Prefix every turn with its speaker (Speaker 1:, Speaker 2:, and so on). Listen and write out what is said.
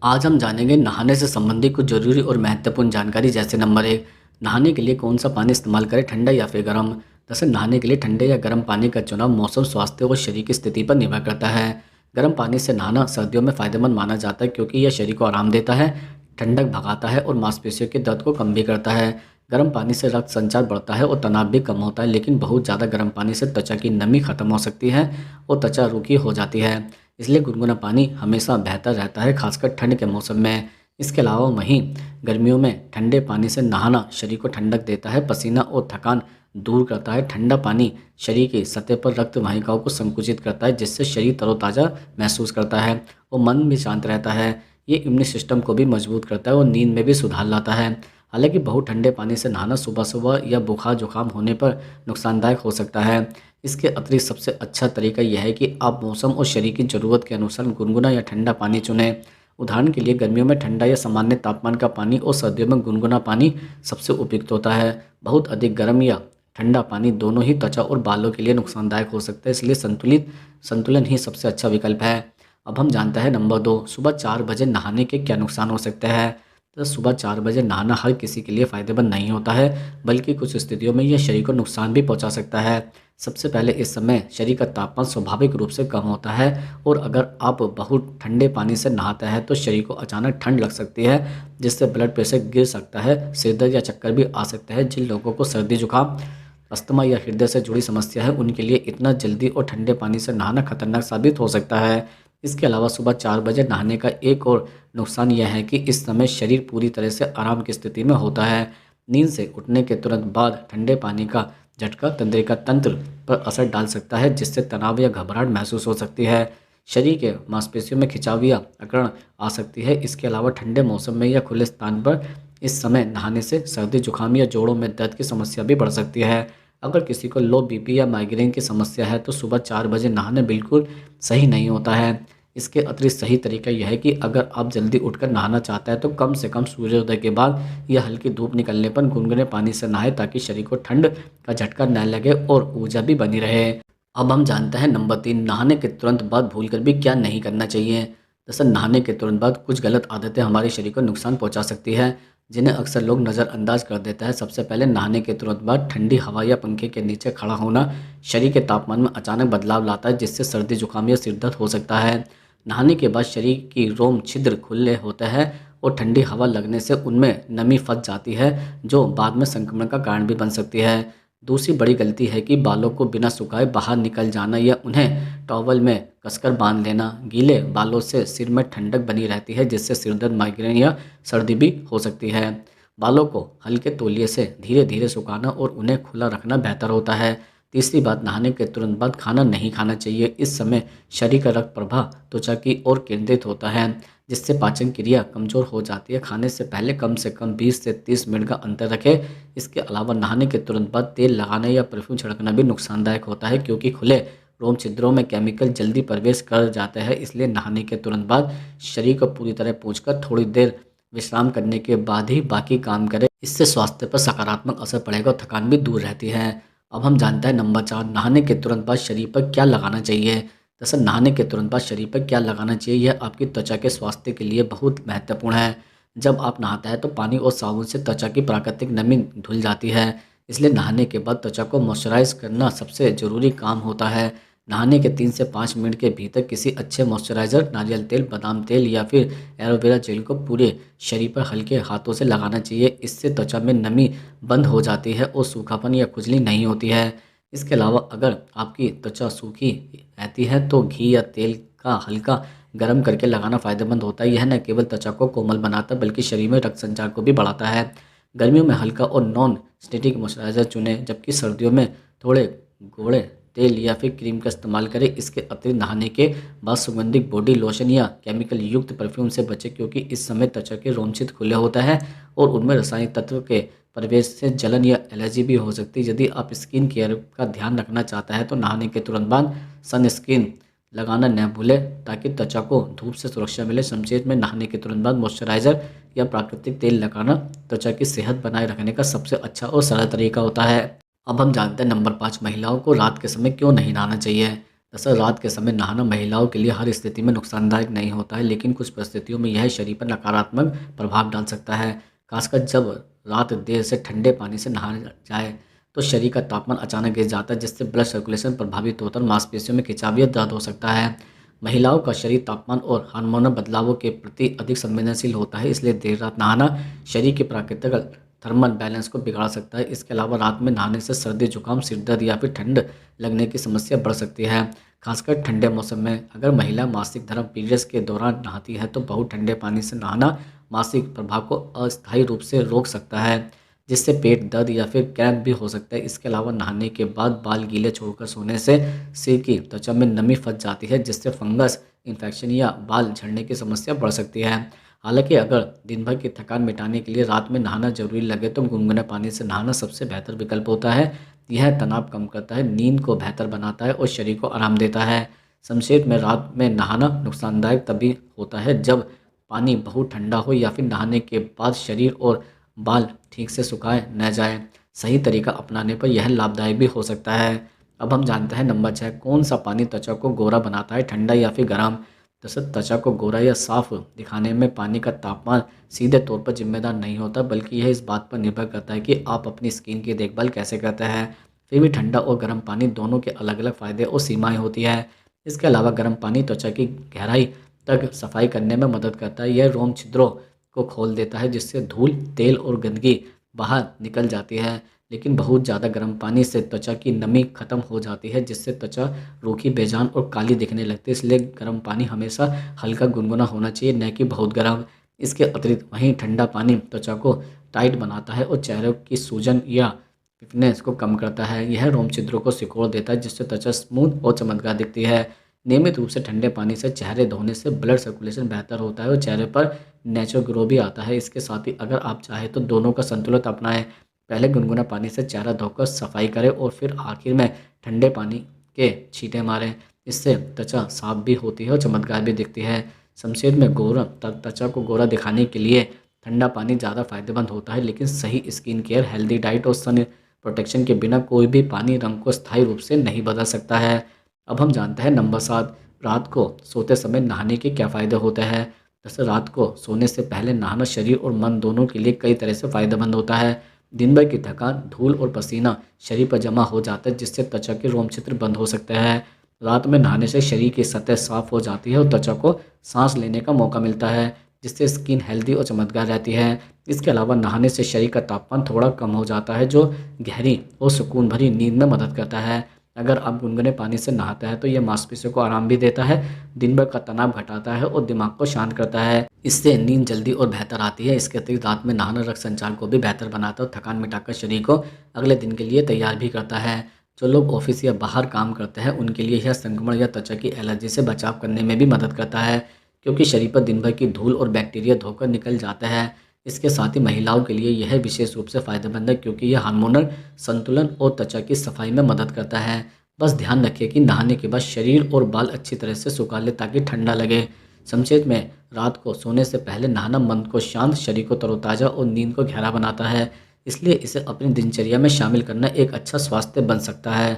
Speaker 1: आज हम जानेंगे नहाने से संबंधित कुछ जरूरी और महत्वपूर्ण जानकारी। जैसे नंबर 1, नहाने के लिए कौन सा पानी इस्तेमाल करें, ठंडा या फिर गर्म। दरअसल नहाने के लिए ठंडे या गर्म पानी का चुनाव मौसम, स्वास्थ्य और शरीर की स्थिति पर निर्भर करता है। गर्म पानी से नहाना सर्दियों में फ़ायदेमंद माना जाता है क्योंकि यह शरीर को आराम देता है, ठंडक भगाता है और मांसपेशियों के दर्द को कम भी करता है। गर्म पानी से रक्त संचार बढ़ता है और तनाव भी कम होता है, लेकिन बहुत ज़्यादा गर्म पानी से त्वचा की नमी खत्म हो सकती है और त्वचा रूखी हो जाती है। इसलिए गुनगुना पानी हमेशा बेहतर रहता है, खासकर ठंड के मौसम में। इसके अलावा वहीं गर्मियों में ठंडे पानी से नहाना शरीर को ठंडक देता है, पसीना और थकान दूर करता है। ठंडा पानी शरीर की सतह पर रक्त वाहिकाओं को संकुचित करता है, जिससे शरीर तरोताज़ा महसूस करता है और मन भी शांत रहता है। ये इम्यून सिस्टम को भी मजबूत करता है और नींद में भी सुधार लाता है। हालांकि बहुत ठंडे पानी से नहाना सुबह सुबह या बुखार जुकाम होने पर नुकसानदायक हो सकता है। इसके अतिरिक्त सबसे अच्छा तरीका यह है कि आप मौसम और शरीर की ज़रूरत के अनुसार गुनगुना या ठंडा पानी चुनें। उदाहरण के लिए गर्मियों में ठंडा या सामान्य तापमान का पानी और सर्दियों में गुनगुना पानी सबसे उपयुक्त होता है। बहुत अधिक गर्म या ठंडा पानी दोनों ही त्वचा और बालों के लिए नुकसानदायक हो सकता है, इसलिए संतुलन ही सबसे अच्छा विकल्प है। अब हम जानते हैं नंबर 2, सुबह 4 बजे नहाने के क्या नुकसान हो सकते हैं। तो सुबह 4 बजे नहाना हर किसी के लिए फ़ायदेमंद नहीं होता है, बल्कि कुछ स्थितियों में यह शरीर को नुकसान भी पहुंचा सकता है। सबसे पहले इस समय शरीर का तापमान स्वाभाविक रूप से कम होता है और अगर आप बहुत ठंडे पानी से नहाते हैं तो शरीर को अचानक ठंड लग सकती है, जिससे ब्लड प्रेशर गिर सकता है, सिर दर्द या चक्कर भी आ सकता है। जिन लोगों को सर्दी जुकाम, अस्थमा या हृदय से जुड़ी समस्या है, उनके लिए इतना जल्दी और ठंडे पानी से नहाना खतरनाक साबित हो सकता है। इसके अलावा सुबह 4 बजे नहाने का एक और नुकसान यह है कि इस समय शरीर पूरी तरह से आराम की स्थिति में होता है। नींद से उठने के तुरंत बाद ठंडे पानी का झटका तंत्रिका तंत्र पर असर डाल सकता है, जिससे तनाव या घबराहट महसूस हो सकती है। शरीर के मांसपेशियों में खिंचाव या अकड़न आ सकती है। इसके अलावा ठंडे मौसम में या खुले स्थान पर इस समय नहाने से सर्दी जुकाम या जोड़ों में दर्द की समस्या भी बढ़ सकती है। अगर किसी को लो बीपी या माइग्रेन की समस्या है तो सुबह 4 बजे नहाना बिल्कुल सही नहीं होता है। इसके अतिरिक्त सही तरीका यह है कि अगर आप जल्दी उठकर नहाना चाहते हैं तो कम से कम सूर्योदय के बाद या हल्की धूप निकलने पर गुनगुने पानी से नहाएं, ताकि शरीर को ठंड का झटका न लगे और ऊर्जा भी बनी रहे। अब हम जानते हैं नंबर 3, नहाने के तुरंत बाद भूलकर भी क्या नहीं करना चाहिए। दरअसल नहाने के तुरंत बाद कुछ गलत आदतें हमारे शरीर को नुकसान पहुंचा सकती है, जिन्हें अक्सर लोग नज़रअंदाज कर देता है। सबसे पहले नहाने के तुरंत बाद ठंडी हवा या पंखे के नीचे खड़ा होना शरीर के तापमान में अचानक बदलाव लाता है, जिससे सर्दी जुकाम या सिर दर्द हो सकता है। नहाने के बाद शरीर की रोम छिद्र खुले होते हैं और ठंडी हवा लगने से उनमें नमी फंस जाती है, जो बाद में संक्रमण का कारण भी बन सकती है। दूसरी बड़ी गलती है कि बालों को बिना सुखाए बाहर निकल जाना या उन्हें टॉवल में कसकर बांध लेना। गीले बालों से सिर में ठंडक बनी रहती है, जिससे सिरदर्द, माइग्रेन या सर्दी भी हो सकती है। बालों को हल्के तौलिए से धीरे धीरे सुखाना और उन्हें खुला रखना बेहतर होता है। तीसरी बात, नहाने के तुरंत बाद खाना नहीं खाना चाहिए। इस समय शरीर का रक्त प्रवाह त्वचा की ओर केंद्रित होता है, जिससे पाचन क्रिया कमजोर हो जाती है। खाने से पहले कम से कम 20 से 30 मिनट का अंतर रखें। इसके अलावा नहाने के तुरंत बाद तेल लगाना या परफ्यूम छिड़कना भी नुकसानदायक होता है, क्योंकि खुले रोम छिद्रों में केमिकल जल्दी प्रवेश कर जाते हैं। इसलिए नहाने के तुरंत बाद शरीर को पूरी तरह पोंछकर थोड़ी देर विश्राम करने के बाद ही बाकी काम करें। इससे स्वास्थ्य पर सकारात्मक असर पड़ेगा और थकान भी दूर रहती है। अब हम जानते हैं नंबर 4, नहाने के तुरंत बाद शरीर पर क्या लगाना चाहिए। दरअसल नहाने के तुरंत बाद शरीर पर क्या लगाना चाहिए, यह आपकी त्वचा के स्वास्थ्य के लिए बहुत महत्वपूर्ण है। जब आप नहाते हैं तो पानी और साबुन से त्वचा की प्राकृतिक नमी धुल जाती है, इसलिए नहाने के बाद त्वचा को मॉइस्चराइज करना सबसे ज़रूरी काम होता है। नहाने के 3 से 5 मिनट के भीतर किसी अच्छे मॉइस्चराइज़र, नारियल तेल, बादाम तेल या फिर एलोवेरा जेल को पूरे शरीर पर हल्के हाथों से लगाना चाहिए। इससे त्वचा में नमी बंद हो जाती है और सूखापन या खुजली नहीं होती है। इसके अलावा अगर आपकी त्वचा सूखी रहती है तो घी या तेल का हल्का गर्म करके लगाना फ़ायदेमंद होता है। यह न केवल त्वचा को कोमल बनाता है, बल्कि शरीर में रक्त संचार को भी बढ़ाता है। गर्मियों में हल्का और नॉन स्टिक मॉइस्चराइज़र चुनें, जबकि सर्दियों में थोड़े गोढ़े तेल या फिर क्रीम का इस्तेमाल करें। इसके अतिरिक्त नहाने के बाद सुगंधित बॉडी लोशन या केमिकल युक्त परफ्यूम से बचें, क्योंकि इस समय त्वचा के रोमचित खुले होता है और उनमें रासायनिक तत्व के प्रवेश से जलन या एलर्जी भी हो सकती है। यदि आप स्किन केयर का ध्यान रखना चाहता है तो नहाने के तुरंत बाद सनस्क्रीन लगाना न भूलें, ताकि त्वचा को धूप से सुरक्षा मिले। संक्षेप में, नहाने के तुरंत बाद मॉइस्चराइज़र या प्राकृतिक तेल लगाना त्वचा की सेहत बनाए रखने का सबसे अच्छा और सरल तरीका होता है। अब हम जानते हैं नंबर 5, महिलाओं को रात के समय क्यों नहीं नहाना चाहिए। दरअसल रात के समय नहाना महिलाओं के लिए हर स्थिति में नुकसानदायक नहीं होता है, लेकिन कुछ परिस्थितियों में यह शरीर पर नकारात्मक प्रभाव डाल सकता है। खासकर जब रात देर से ठंडे पानी से नहाया जाए तो शरीर का तापमान अचानक गिर जाता है, जिससे ब्लड सर्कुलेशन प्रभावित होता है और मांसपेशियों में खिंचाव या दर्द हो सकता है। महिलाओं का शरीर तापमान और हार्मोनल बदलावों के प्रति अधिक संवेदनशील होता है, इसलिए देर रात नहाना शरीर के प्राकृतिक थर्मल बैलेंस को बिगाड़ सकता है। इसके अलावा रात में नहाने से सर्दी, जुकाम, सिर दर्द या फिर ठंड लगने की समस्या बढ़ सकती है। खासकर ठंडे मौसम में अगर महिला मासिक धर्म पीरियड्स के दौरान नहाती है तो बहुत ठंडे पानी से नहाना मासिक प्रभाव को अस्थायी रूप से रोक सकता है, जिससे पेट दर्द या फिर क्रैम्प भी हो सकता है। इसके अलावा नहाने के बाद बाल गीले छोड़कर सोने से सिर की त्वचा में नमी फंस जाती है, जिससे फंगस इन्फेक्शन या बाल झड़ने की समस्या बढ़ सकती है। हालांकि अगर दिन भर की थकान मिटाने के लिए रात में नहाना जरूरी लगे तो गुनगुने पानी से नहाना सबसे बेहतर विकल्प होता है। यह तनाव कम करता है, नींद को बेहतर बनाता है और शरीर को आराम देता है। संक्षेप में, रात में नहाना नुकसानदायक तभी होता है जब पानी बहुत ठंडा हो या फिर नहाने के बाद शरीर और बाल ठीक से सुखाए न जाए। सही तरीका अपनाने पर यह लाभदायक भी हो सकता है। अब हम जानते हैं नंबर 6, कौन सा पानी त्वचा को गोरा बनाता है, ठंडा या फिर गर्म। दरअसल त्वचा को गोरा या साफ दिखाने में पानी का तापमान सीधे तौर पर जिम्मेदार नहीं होता, बल्कि यह इस बात पर निर्भर करता है कि आप अपनी स्किन की देखभाल कैसे करते हैं। फिर भी ठंडा और गर्म पानी दोनों के अलग अलग फ़ायदे और सीमाएं होती है। इसके अलावा गर्म पानी त्वचा की गहराई तक सफाई करने में मदद करता है। यह रोम छिद्रों को खोल देता है, जिससे धूल, तेल और गंदगी बाहर निकल जाती है। लेकिन बहुत ज़्यादा गर्म पानी से त्वचा की नमी खत्म हो जाती है, जिससे त्वचा रूखी, बेजान और काली दिखने लगती है। इसलिए गर्म पानी हमेशा हल्का गुनगुना होना चाहिए, न कि बहुत गर्म। इसके अतिरिक्त वहीं ठंडा पानी त्वचा को टाइट बनाता है और चेहरे की सूजन या फिटनेस को कम करता है। यह रोम छिद्रों को सिकोड़ देता है, जिससे त्वचा स्मूथ और चमकदार दिखती है। नियमित रूप से ठंडे पानी से चेहरे धोने से ब्लड सर्कुलेशन बेहतर होता है और चेहरे पर नेचुरल ग्लो भी आता है। इसके साथ ही अगर आप चाहें तो दोनों का संतुलन अपनाएं। पहले गुनगुना पानी से चेहरा धोकर सफाई करें और फिर आखिर में ठंडे पानी के छींटे मारें। इससे त्वचा साफ भी होती है और चमकदार भी दिखती है। शमशीर में गोरा त्वचा को गोरा दिखाने के लिए ठंडा पानी ज़्यादा फायदेमंद होता है, लेकिन सही स्किन केयर, हेल्दी डाइट और सन प्रोटेक्शन के बिना कोई भी पानी रंग को स्थायी रूप से नहीं बदल सकता है। अब हम जानते हैं नंबर 7, रात को सोते समय नहाने के क्या फ़ायदे होते हैं। जैसे रात को सोने से पहले नहाना शरीर और मन दोनों के लिए कई तरह से फ़ायदेमंद होता है। दिन भर की थकान, धूल और पसीना शरीर पर जमा हो जाता है, जिससे त्वचा के रोम छिद्र बंद हो सकते हैं। रात में नहाने से शरीर की सतह साफ हो जाती है और त्वचा को सांस लेने का मौका मिलता है, जिससे स्किन हेल्दी और चमकदार रहती है। इसके अलावा नहाने से शरीर का तापमान थोड़ा कम हो जाता है, जो गहरी और सुकून भरी नींद में मदद करता है। अगर आप गुनगुने पानी से नहाते हैं तो यह मांसपेशियों को आराम भी देता है, दिन भर का तनाव घटाता है और दिमाग को शांत करता है। इससे नींद जल्दी और बेहतर आती है। इसके अतिरिक्त रात में नहाना रक्त संचार को भी बेहतर बनाता है और थकान मिटाकर शरीर को अगले दिन के लिए तैयार भी करता है। जो लोग ऑफिस या बाहर काम करते हैं उनके लिए यह संक्रमण या त्वचा की एलर्जी से बचाव करने में भी मदद करता है, क्योंकि शरीर पर दिन भर की धूल और बैक्टीरिया धोकर निकल जाता है। इसके साथ ही महिलाओं के लिए यह विशेष रूप से फायदेमंद है, क्योंकि यह हार्मोनल संतुलन और त्वचा की सफाई में मदद करता है। बस ध्यान रखिए कि नहाने के बाद शरीर और बाल अच्छी तरह से सुखा ले ताकि ठंडा लगे। संक्षेप में, रात को सोने से पहले नहाना मन को शांत, शरीर को तरोताज़ा और नींद को गहरा बनाता है। इसलिए इसे अपनी दिनचर्या में शामिल करना एक अच्छा स्वास्थ्य बन सकता है।